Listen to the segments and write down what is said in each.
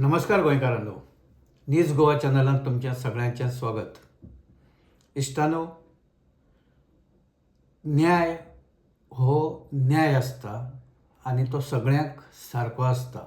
नमस्कार गोंयकारांनो, न्यूज गोवा चॅनलांत तुमच्या सगळ्यांचें स्वागत. इश्टानो, न्याय हो न्याय आसता आनी तो सगळ्यांक सारको आसता.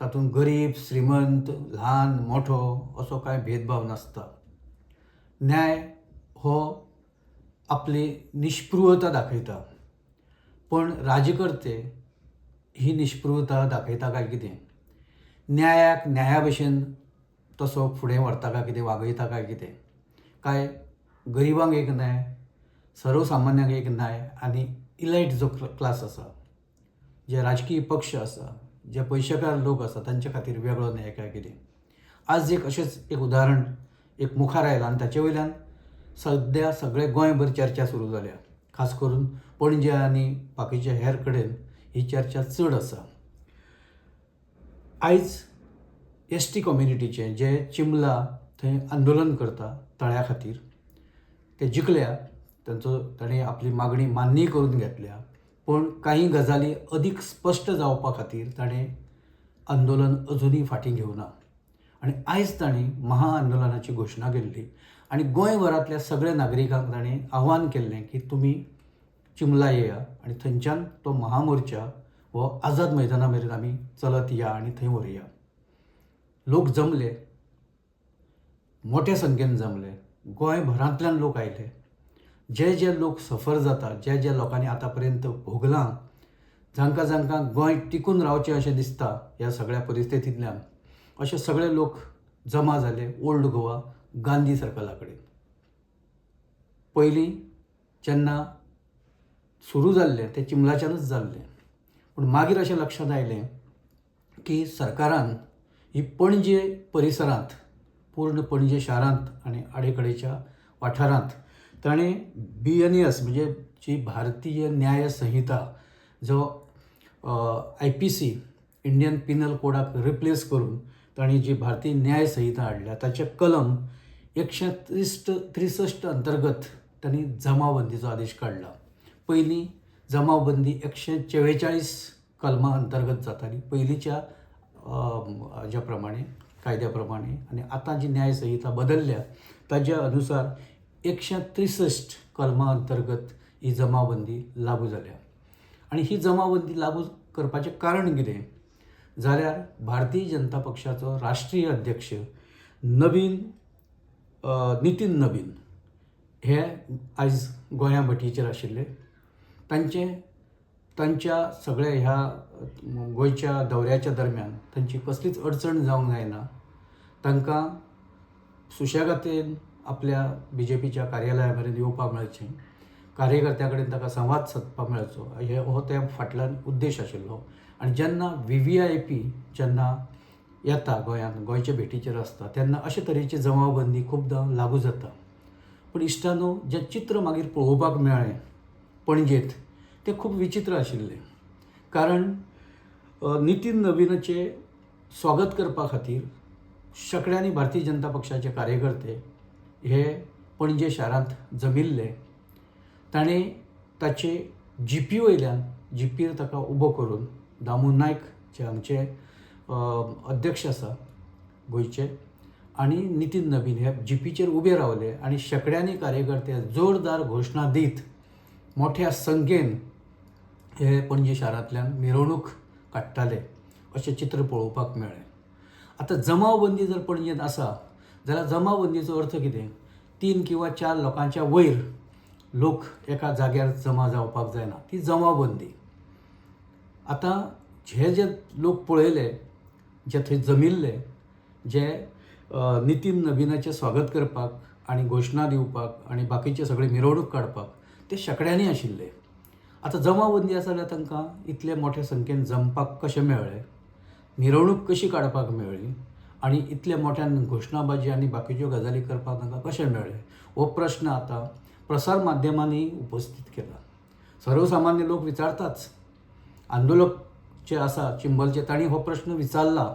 तातूंत गरीब श्रीमंत ल्हान मोठो असो कांय भेदभाव नासता. न्याय हो आपली निश्पृहता दाखयता, पण राजकर्ते ही निश्पृहता दाखयता काय कितें? न्यायाक न्याया भशेन तसो फुडें व्हरता काय कितें, वागयता काय कितें? काय गरिबांक एक न्याय, सर्वसामान्यांक एक न्याय आनी इलायट जो क्लास आसा, जे राजकीय पक्ष आसा, जे पयशेकार लोक आसा तांचे खातीर वेगळो न्याय काय कितें? आज अशेंच एक उदाहरण मुखार आयलां आनी ताचे वयल्यान सद्या सगळे गोंयभर चर्चा सुरू जाल्या. खास करून पणजे आनी बाकीच्या हेर कडेन ही चर्चा चड आसा. आयज एसटी कम्युनिटीचे जे चिंबला थंय आंदोलन करता तळ्या खातीर, ते जिखल्या. ताणें आपली मागणी मान्य करून घेतल्या, पण काही गजाली अदीक स्पश्ट जावपा खातीर ताणें आंदोलन अजुनूय फाटीं घेवना. आनी आयज ताणें महाआंदोलनाची घोशणा केल्ली आनी गोंयभरांतल्या सगळ्या नागरिकांक ताणें आव्हान केल्लें की तुमी चिंबला येया आनी थंयच्यान तो महामोर्चा हो आझाद मैदाना मेरेन आमी चलत या आनी थंय व्हरया. लोक जमले, मोठ्या संख्येन जमले, गोंयभरांतल्यान लोक आयले. जे लोक सफर जाता, जे लोकांनी आतां पर्यंत भोगलां, जांकां गोंय टिकून रावचें अशें दिसता ह्या सगळ्या परिस्थितींतल्यान, अशे सगळे लोक जमा जाले ओल्ड गोवा गांधी सर्कला कडेन. पयलीं जेन्ना सुरू जाल्लें तें चिंबलाच्यानच जाल्लें, पूण मागीर अशें लक्षांत आयलें की सरकारान ही पणजे परिसरांत, पूर्ण पणजे शारांत आनी आडेकडेच्या वाठारांत ताणें BNS म्हणजे जी भारतीय न्याय संहिता, जो IPC इंडियन पिनल कोडाक रिप्लेस करून ताणें जी भारतीय न्याय संहिता हाडल्या ताचे कलम 163 अंतर्गत तांणी जमावबंदीचो आदेश काडला. पयलीं जमावबंदी 144 कलमा अंतर्गत जाताली पयलींच्या हाज्या प्रमाणे, कायद्या प्रमाणे. आनी आतां जी न्याय संहिता बदल्ल्या ताज्या अनुसार 163 कलमा अंतर्गत ही जमावबंदी लागू जाल्या. आनी ही जमावबंदी लागू करपाचें कारण कितें जाल्यार भारतीय जनता पक्षाचो राष्ट्रीय अध्यक्ष नितीन नवीन हे आयज गोंया भटीचेर आशिल्ले. तांच्या सगळ्या ह्या गोंयच्या दौऱ्याच्या दरम्यान तांची कसलीच अडचण जावंक जायना. तांकां सुशेगादेन आपल्या BJPच्या कार्यालया मेरेन येवपाक मेळचें, कार्यकर्त्यां कडेन ताका संवाद सादपाक मेळचो, हो त्या फाटल्यान उद्देश आशिल्लो. आनी जेन्ना VVIP जेन्ना येता गोंयांत, गोंयचे भेटीचेर आसता, तेन्ना अशे तरेची जमावबंदी खुबदां लागू जाता. पूण इश्टानो, जें चित्र मागीर पळोवपाक मेळ्ळें पणजेंत तें खूब विचित्र आशिल्लें. कारण नितीन नवीनाचें स्वागत करपा खातीर शेकड्यांनी भारतीय जनता पक्षाचे कार्यकर्ते हे पणजे शारांत जमिल्ले. ताणें ताचे जीपी वयल्यान, जीपीर ताका उबो करून, दामू नायक जे हांगचे अध्यक्ष आसा गोंयचे, आनी नितीन नवीन हे जीपीचेर उबे रावले आनी शेकड्यांनी कार्यकर्ते जोरदार घोशणा दीत मोठ्या संख्येन हे पणजे शारांतल्यान मिरवणूक काडटाले अशें चित्र पळोवपाक मेळ्ळें. आतां जमावबंदी जर पणजेंत आसा जाल्यार जमावबंदीचो अर्थ कितें? 3 किंवा 4 लोकांच्या वयर लोक एका जाग्यार जमा जावपाक जायना, ती जमावबंदी. आतां जे लोक पळयले, जे थंय जमिल्ले, जे नितीन नवीनाचें स्वागत करपाक आनी घोशणा दिवपाक आनी बाकीचे सगळे मिरवणूक काडपाक ते शेकड्यांनी आशिल्ले. आतां जमावबंदी आसा जाल्यार तांकां इतले मोठ्या संख्येन जमपाक कशें मेळ्ळें, मिरवणूक कशी काडपाक मेळ्ळी आनी इतले मोठ्यान घोशणाबाजी आनी बाकीच्यो गजाली करपाक तांकां कशें मेळ्ळें, हो प्रश्न आतां प्रसार माध्यमांनी उपस्थित केला. सर्वसामान्य लोक विचारताच. आंदोलक जे आसा चिंबलचे, तांणी हो प्रश्न विचारला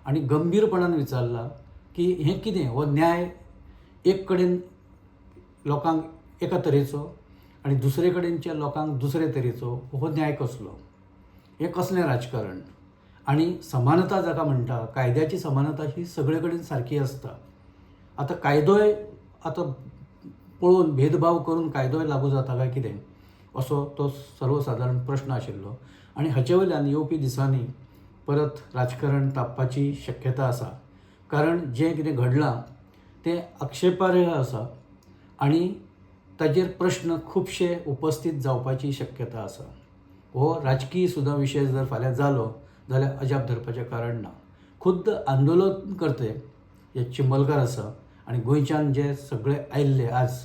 आनी गंभीरपणान विचारला की हें कितें? हो न्याय एक कडेन लोकांक एका तरेचो आनी दुसरे कडेनच्या लोकांक दुसरे तरेचो, हो न्याय कसलो? हें कसलें राजकारण? आणि समानता जाका म्हणटा, कायद्याची समानता ही सगळे कडेन सारकी आसता. आतां कायदोय आतां पळोवन भेदभाव करून कायदोय लागू जाता काय कितें, असो तो सर्वसाधारण प्रश्न आशिल्लो. आनी हाचे वयल्यान येवपी दिसांनी परत राजकारण तापपाची शक्यता आसा. कारण जें कितें घडलां तें आक्षेपार्ह आसा आनी ताजेर प्रश्न खुबशे उपस्थित जावपाची शक्यता आसा. हो राजकीय सुद्दां विशय जर फाल्यां जालो जाल्यार अजाप धरपाचें कारण ना. खुद्द आंदोलन करते जे चिंबलकार आसा आनी गोंयच्यान जे सगळे आयिल्ले आज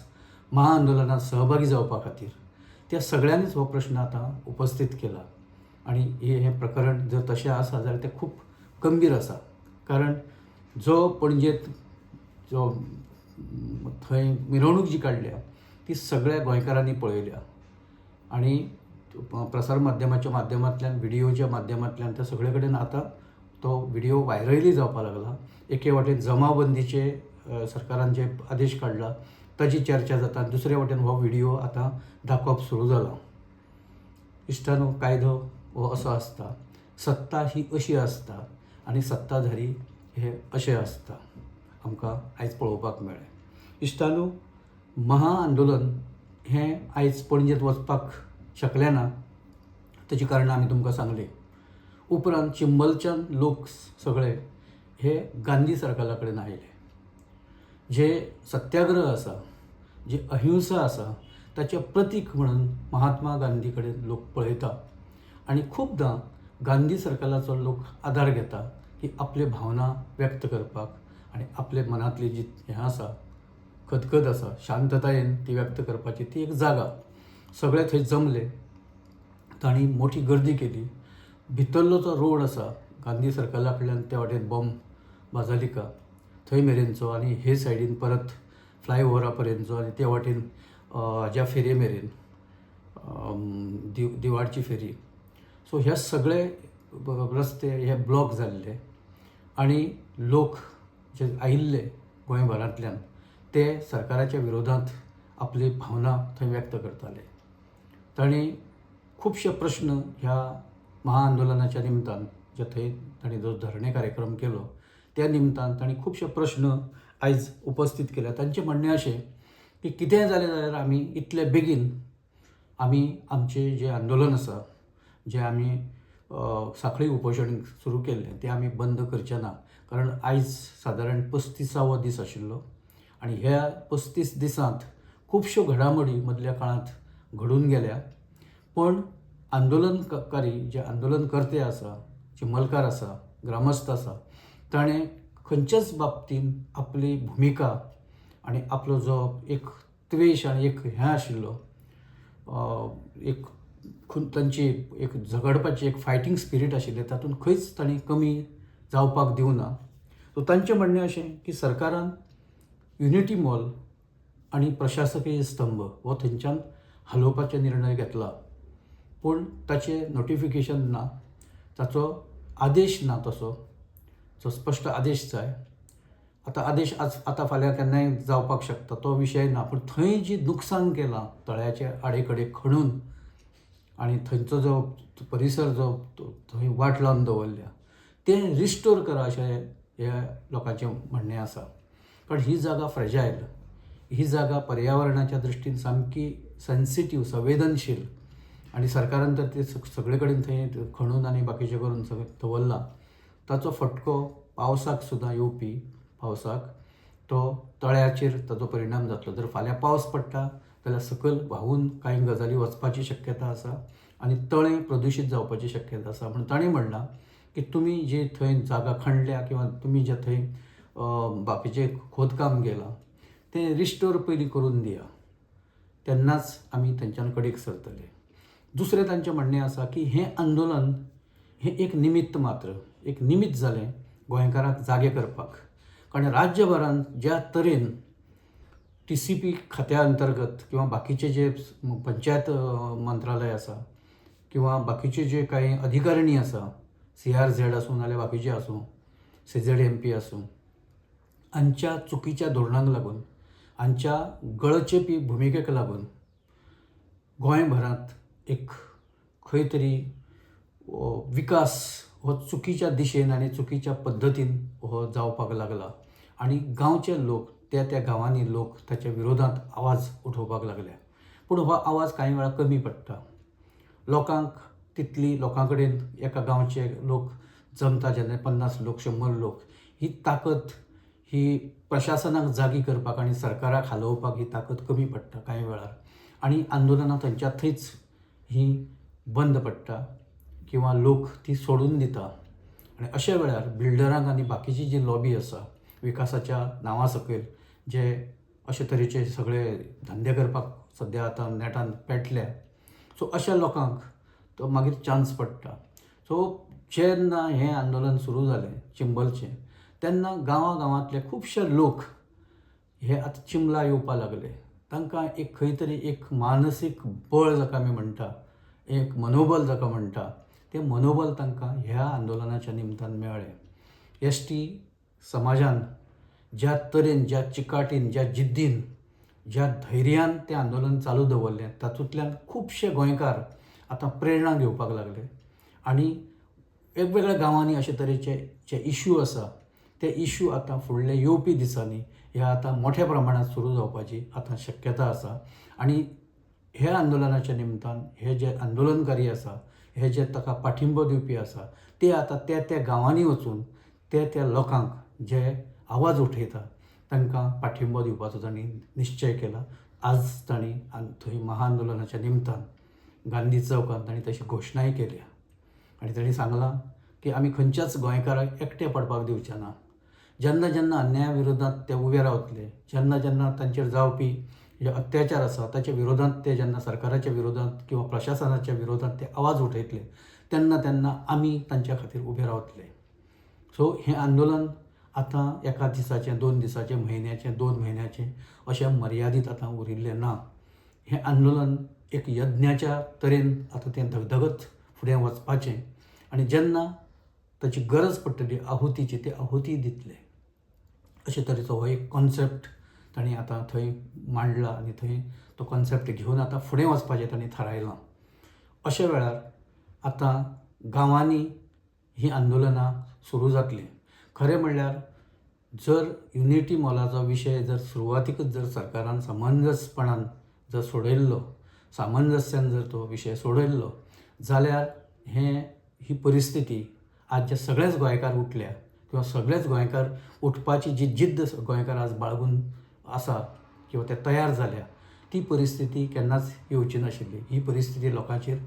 महाआंदोलनात सहभागी जावपा खातीर, त्या सगळ्यांनीच हो प्रश्न आतां उपस्थित केला. आनी हें प्रकरण जर तशें आसा जाल्यार तें खूब गंभीर आसा. कारण जो पणजेंत जो थंय मिरवणूक जी काडल्या ती सगळ्या गोंयकारांनी पळयल्या आनी प्रसार माध्यमाच्या माध्यमांतल्यान, व्हिडिओच्या माध्यमांतल्यान त्या सगळे कडेन आतां तो व्हिडिओ व्हायरलय जावपा लागला. एके वाटेन जमावबंदीचे सरकारान जे आदेश काडला ताची चर्चा जाता, दुसरे वाटेन हो व्हिडिओ आतां दाखोवप सुरू जाला. इश्टानो, कायदो हो असो आसता, सत्ता ही अशी आसता आनी सत्ताधारी हे अशे आसता. आमकां आयज पळोवपाक मेळ्ळें. इश्टानो, महाआंदोलन हें आयज पणजेंत वचपाक शकलें ना, ताची कारणां आमी तुमकां सांगली. उपरांत चिंबलच्यान लोक सगळे हे गांधी सर्कला कडेन आयले. जे सत्याग्रह आसा, जी अहिंसा आसा, ताचें प्रतीक म्हणून महात्मा गांधी कडेन लोक पळयता आनी खुबदां गांधी सर्कलाचो लोक आदार घेता की आपले भावना व्यक्त करपाक आनी आपले मनांतली जी हें आसा, खतखत आसा, शांततायेन ती व्यक्त करपाची ती एक जागा. सगळे थंय जमले, तांणी मोठी गर्दी केली. भितरलो जो रोड आसा गांधी सर्कला कडल्यान त्या वाटेन बॉम्ब बाजालिका थंय मेरेनचो आनी हे सायडीन परत फ्लायओव्हरा पर्यंतचो आनी त्या वाटेन हाज्या फेरये मेरेन दिवाडची फेरी. सो ह्या सगळे रस्ते हे ब्लॉक जाल्ले आनी लोक जे आयिल्ले गोंयभरांतल्यान ते सरकाराच्या विरोधांत आपली भावना थंय व्यक्त करताले. तांणी खुबशे प्रश्न ह्या महाआंदोलनाच्या निमतान जे थंय तांणी जो धरणे कार्यक्रम केलो त्या निमतान तांणी खुबशे प्रश्न आयज उपस्थित केल्या. तांचें म्हणणें अशें की कितेंय जालें जाल्यार आमी इतले बेगीन आमी आमचें जें आंदोलन आसा, जें आमी सांखळी उपोशण सुरू केल्लें तें आमी बंद करचें ना. कारण आयज सादारण 35वो दीस आशिल्लो आनी ह्या 35 दिसांत खुबश्यो घडामोडी मदल्या काळांत घडून गेल्या. पण आंदोलनकारी जे आंदोलनकर्ते आसा, चिंबलकार आसा, ग्रामस्थ आसा, ताणें खंयच्याच बाबतीन आपली भुमिका आनी आपलो जो एक त्वेश आनी एक हें आशिल्लो, एक तांची एक झगडपाची एक फायटींग स्पिरीट आशिल्लें, तातूंत खंयच तांणी कमी जावपाक दिवं ना. सो तांचें म्हणणें अशें की सरकारान युनिटी मॉल आनी प्रशासकीय स्तंभ हो थंयच्यान हलोवपाचो निर्णय घेतला. पूण ताचें नोटिफिकेशन ना, ताचो आदेश ना, तसो जो स्पश्ट आदेश जाय. आतां आदेश आतां फाल्यां केन्नाय जावपाक शकता, तो विशय ना. पूण थंय जी नुकसान केलां तळ्याचे आडेकडे खणून आनी थंयचो जो परिसर जो थंय वाट लावन दवरल्या तें रिस्टोर करा अशें ह्या लोकांचें म्हणणें आसा. कारण ही जागा फ्रेजायल, ही जागा पर्यावरणाच्या दृश्टीन सामकी सेन्सिटीव, संवेदनशील आनी सरकारान तर ते सगळे कडेन थंय खणून आनी बाकीचें करून सगळें दवरलां. ताचो फटको पावसाक सुद्दां येवपी पावसाक तो तळ्याचेर ताचो परिणाम जातलो. जर फाल्यां पावस पडटा जाल्यार सकयल व्हांवून कांय गजाली वचपाची शक्यता आसा आनी तळें प्रदुशीत जावपाची शक्यता आसा. म्हण ताणें म्हणलां की तुमी जी थंय जागा खणल्या किंवा तुमी जे थंय बाकीचें खोदकाम केलां तें रिस्टोर पयलीं करून दिया, तेन्नाच आमी थंयच्यान कडेक सरतले. दुसरें तांचें म्हणणें आसा की हें आंदोलन हें एक निमित्त मात्र, एक निमित्त जालें गोंयकारांक जागे करपाक. कारण राज्यभरांत ज्या तरेन TCP खात्या अंतर्गत किंवा बाकीचे जे पंचायत मंत्रालय आसा किंवा बाकीचे जे कांय अधिकारिणी आसा, CRZ आसूं नाल्यार बाकीचे आसूं, CZMP आसूं, हांच्या चुकीच्या धोरणांक लागून, हांच्या गळचेपी भुमिकेक लागून गोंयभरांत एक खंय तरी विकास हो चुकीच्या दिशेन आनी चुकीच्या पद्दतीन हो जावपाक लागला आनी गांवचे लोक त्या गांवांनी लोक ताच्या विरोधांत आवाज उठोवपाक लागले. पूण हो आवाज कांय वेळा कमी पडटा. लोकां कडेन एका गांवचे लोक जमता जेन्ना 50 लोक 100 लोक ही ताकद ही प्रशासनाक जागी करपाक आनी सरकाराक हालोवपाक ही ताकद कमी पडटा कांय वेळार आनी आंदोलनां थंयच्या थंयच ही बंद पडटा किंवा लोक ती सोडून दिता. आनी अशा वेळार बिल्डरांक आनी बाकीची जी लॉबी आसा विकासाच्या नांवा सकयल जे अशे तरेचे सगळे धंदे करपाक सद्या आतां नेटान पेटल्या, सो अशा लोकांक तो मागीर चान्स पडटा. सो जेन्ना हें आंदोलन सुरू जालें चिंबलचें तेन्ना गांवांतले खुबशे लोक हे आतां चिंबला येवपा लागले. तांकां एक खंय तरी एक मानसीक बळ जाका आमी म्हणटा, एक मनोबल जाका म्हणटा, तें मनोबल तांकां ह्या आंदोलनाच्या निमतान मेळ्ळें. एसटी समाजान ज्या तरेन, ज्या चिकाटीन, ज्या जिद्दीन, ज्या धैर्यान तें आंदोलन चालू दवरलें तातूंतल्यान खुबशे गोंयकार आतां प्रेरणा घेवपाक लागले आनी वेगवेगळ्या गांवांनी अशे तरेचे जे इश्यू आसा ते इश्यू आतां फुडले येवपी दिसांनी हे आतां मोठ्या प्रमाणांत सुरू जावपाची आतां शक्यता आसा. आनी हे आंदोलनाच्या निमतान हे जे आंदोलनकारी आसा, हे जे ताका पाठिंबो दिवपी आसा, ते आतां त्या गांवांनी वचून त्या लोकांक जे आवाज उठयता तांकां पाठिंबो दिवपाचो तांणी निश्चय केला. आज तांणी थंय महाआंदोलनाच्या निमतान गांधी चौकांत तांणी तशी घोशणाय केल्या आनी तांणी सांगलां की आमी खंयच्याच गोंयकाराक एकटे पडपाक दिवचे ना. जेन्ना जेन्ना अन्याया विरोधांत ते उबे रावतले, जेन्ना जेन्ना तांचेर जावपी जे अत्याचार आसा ताच्या विरोधांत ते जेन्ना सरकाराच्या विरोधांत किंवा प्रशासनाच्या विरोधांत ते आवाज उठयतले तेन्ना तेन्ना आमी तांच्या खातीर उबे रावतले. सो हें आंदोलन आतां एका दिसाचें, 2 दिसाचें, म्हयन्याचें, 2 म्हयन्याचें अशें मर्यादीत आतां उरिल्लें ना. हें आंदोलन एक यज्ञाच्या तरेन आतां तें धगधगत फुडें वचपाचें आनी जेन्ना ताची गरज पडटली आहुतीची ते आहुती दितले अशे तरेचो हो एक कॉन्सेप्ट तांणी आतां थंय मांडला आनी थंय तो कॉन्सेप्ट घेवन आतां फुडें वचपाचें तांणी थारायलां. अशा वेळार आतां गांवांनी ही आंदोलनां सुरू जातलीं. खरें म्हणल्यार जर युनिटी मॉलाचो विशय जर सुरवातीकच जर सरकारान समंजसपणान जर सोडयल्लो, सामंजस्यान जर तो विशय सोडयल्लो जाल्यार ही परिस्थिती आज जे सगळेच गोंयकार उठल्या किंवा सगळेच गोंयकार उठपाची जी जिद्द गोंयकार आज बाळगून आसा किंवा ते तयार जाल्या, ती परिस्थिती केन्नाच येवची नाशिल्ली. ही परिस्थिती लोकांचेर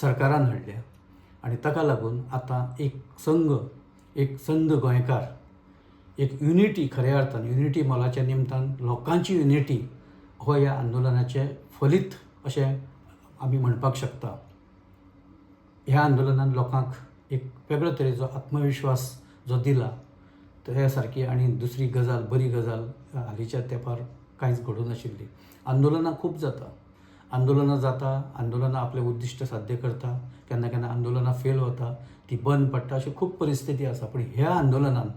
सरकारान हाडल्या आनी ताका लागून आतां एक संद गोंयकार, एक युनिटी, खऱ्या अर्थान युनिटी मॉलाच्या निमतान लोकांची युनिटी हो ह्या आंदोलनाचें फलीत अशें आमी म्हणपाक शकता. ह्या आंदोलनान लोकांक एक वेगळ्या तरेचो आत्मविश्वास जो दिला त्या सारकी आनी दुसरी गजाल, बरी गजाल हालींच्या तेंपार कांयच घडूं नाशिल्ली. आंदोलनां खूब जाता, आंदोलनां आपलें उद्दिश्ट साध्य करता, केन्ना केन्ना आंदोलनां फेल वता, ती बंद पडटा, अशी खूब परिस्थिती आसा. पूण ह्या आंदोलनान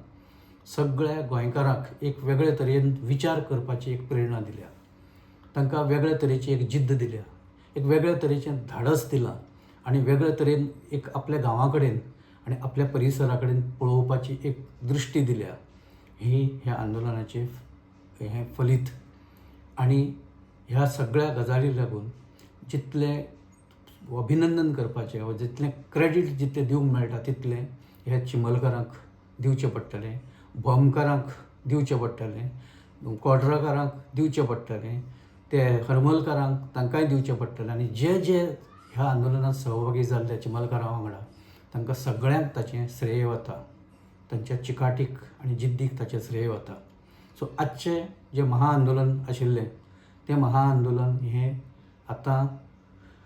सगळ्या गोंयकारांक एक वेगळे तरेन विचार करपाची एक प्रेरणा दिल्या, तांकां वेगळ्या तरेची एक जिद्द दिल्या, एक वेगळ्या तरेचें धाडस दिलां आनी वेगळ्या तरेन एक आपल्या गांवा कडेन आनी आपल्या परिसरा कडेन पळोवपाची एक दृश्टी दिल्या. ह्या आंदोलनाचें हें फलीत. आनी ह्या सगळ्या गजालीक लागून जितलें अभिनंदन करपाचें वा जितलें क्रेडीट जितलें दिवंक मेळटा तितलें ह्या चिंबलकारांक दिवचें पडटलें, भोमकारांक दिवचें पडटलें, कोड्राकारांक दिवचें पडटलें, ते हरमलकारांक तांकांय दिवचें पडटलें आनी जे ह्या आंदोलनांत सहभागी जाल्ले चिंबलकारां वांगडा तांकां सगळ्यांक ताचें श्रेय वता, तांच्या चिकाटीक आनी जिद्दीक ताचें श्रेय वता. सो आजचें जें महाआंदोलन आशिल्लें तें महाआंदोलन हें आतां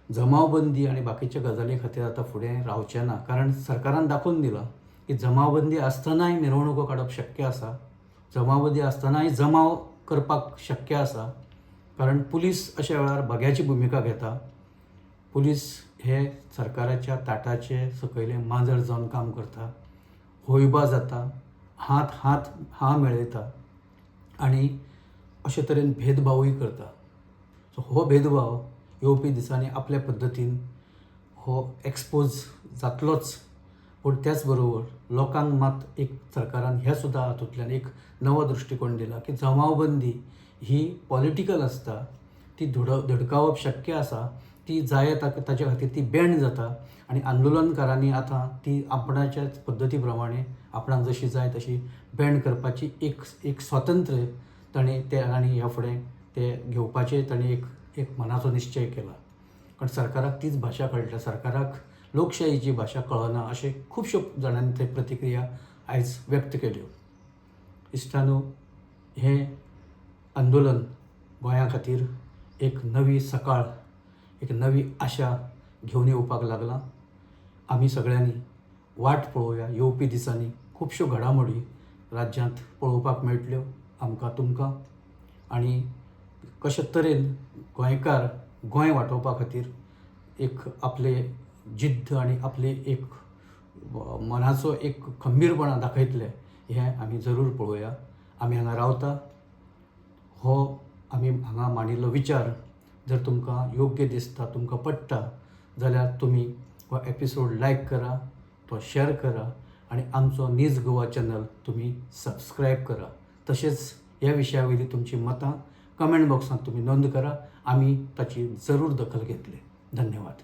जमावबंदी आनी बाकीच्या गजाली खातीर आतां फुडें रावचें ना. कारण सरकारान दाखोवन दिलां की जमावबंदी आसतनाय मिरवणुको काडप शक्य आसा, जमावबंदी आसतनाय जमाव करपाक शक्य आसा. कारण पुलीस अशा वेळार भग्याची भुमिका घेता. पुलीस हे सरकाराच्या ताटाचे सकयले माजर जावन काम करता, होयबा जाता, हात मेळयता आनी अशे तरेन भेदभावूय करता. सो हो भेदभाव येवपी दिसांनी आपल्या पद्दतीन हो एक्सपोज जातलोच पूण त्याच बरोबर लोकांक मात एक सरकारान ह्या सुद्दां हातूंतल्यान एक नवो दृश्टिकोन दिला की जमावबंदी ही पॉलिटिकल आसता, ती धडकावप शक्य आसा, ती जाय ताचे खातीर ती बॅन जाता आनी आंदोलनकारांनी आतां ती आपणाच्याच पद्दती प्रमाणे आपणाक जशी जाय तशी बॅन करपाची एक स्वातंत्र्य तांणी ह्या फुडें ते घेवपाचें तांणी एक मनाचो निश्चय केला. कारण सरकाराक तीच भाशा कळटा, सरकाराक लोकशायेची भाशा कळना अशें खुबश्यो जाणांनी थंय प्रतिक्रिया आयज व्यक्त केल्यो. इश्टानो, हें आंदोलन गोंया खातीर एक नवी सकाळ, एक नवी आशा घेवन येवपाक लागलां. आमी सगळ्यांनी वाट पळोवया. येवपी दिसांनी खुबश्यो घडामोडी राज्यांत पळोवपाक मेळटल्यो आमकां तुमकां, आनी कशे तरेन गोंयकार गोंय वांटोवपा खातीर एक आपले जिद्द आनी आपले एक मनाचो एक खंबीरपणा दाखयतले हें आमी जरूर पळोवया. आमी हांगा रावता. हो आमी हांगा मांडिल्लो विचार जर तुमकां योग्य दिसता, तुमकां पडटा जाल्यार तुमी हो एपिसोड लायक करा, तो शेअर करा आनी आमचो न्यूज गोवा चॅनल तुमी सबस्क्रायब करा. तशेंच ह्या विशया वयली तुमची मतां कमेंट बॉक्सांत तुमी नोंद करा. आमी ताची जरूर दखल घेतले. धन्यवाद.